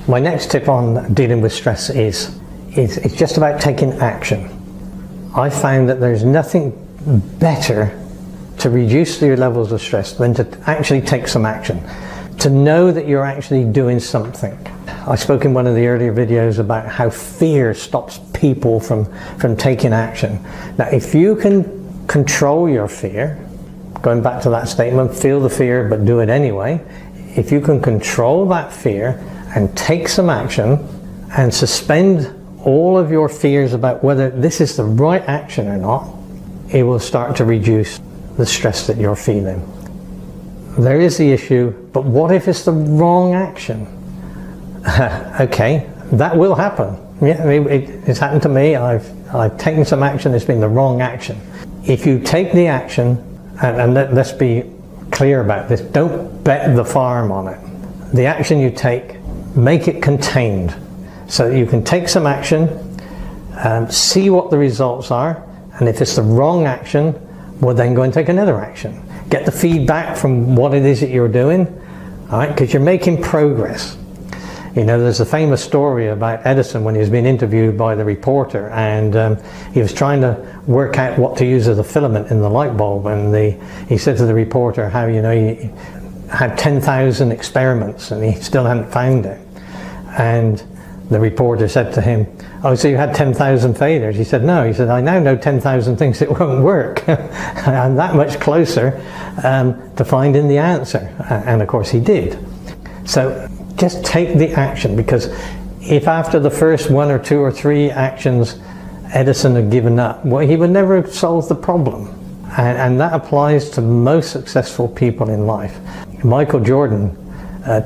My next tip on dealing with stress is it's just about taking action. I found that there's nothing better to reduce your levels of stress than to actually take some action, to know that you're actually doing something. I spoke in one of the earlier videos about how fear stops people from taking action. Now, if you can control your fear, going back to that statement, feel the fear but do it anyway, if you can control that fear and take some action and suspend all of your fears about whether this is the right action or not, it will start to reduce the stress that you're feeling. There is the issue, but what if it's the wrong action? Okay, that will happen. Yeah, it's happened to me. I've taken some action, it's been the wrong action. If you take the action, and let's be clear about this, don't bet the farm on it. The action you take, make it contained. So that you can take some action, see what the results are, and if it's the wrong action, well then go and take another action. Get the feedback from what it is that you're doing, all right, because you're making progress. You know, there's a famous story about Edison when he was being interviewed by the reporter, and he was trying to work out what to use as a filament in the light bulb, and he said to the reporter how, you know, he had 10,000 experiments and he still hadn't found it. And the reporter said to him, "Oh, so you had 10,000 failures?" He said, "No." He said, "I now know 10,000 things that won't work." I'm that much closer to finding the answer. And of course he did. So just take the action, because if after the first 1 or 2 or 3 actions Edison had given up, well, he would never have solved the problem. And that applies to most successful people in life. Michael Jordan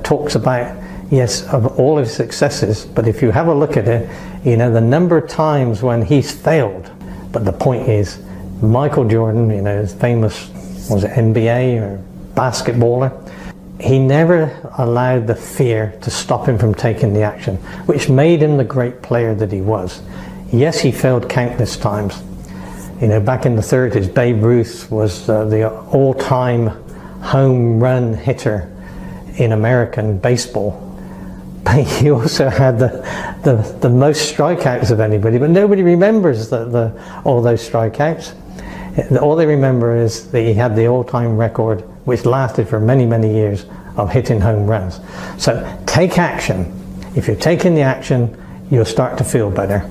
talks about, yes, of all his successes, but if you have a look at it, you know, the number of times when he's failed. But the point is, Michael Jordan, you know, his famous, was it NBA or basketballer, he never allowed the fear to stop him from taking the action, which made him the great player that he was. Yes, he failed countless times. You know, back in the 30s, Babe Ruth was the all-time home run hitter in American baseball. But he also had the most strikeouts of anybody, but nobody remembers all those strikeouts. All they remember is that he had the all-time record, which lasted for many, many years, of hitting home runs. So take action. If you're taking the action, you'll start to feel better.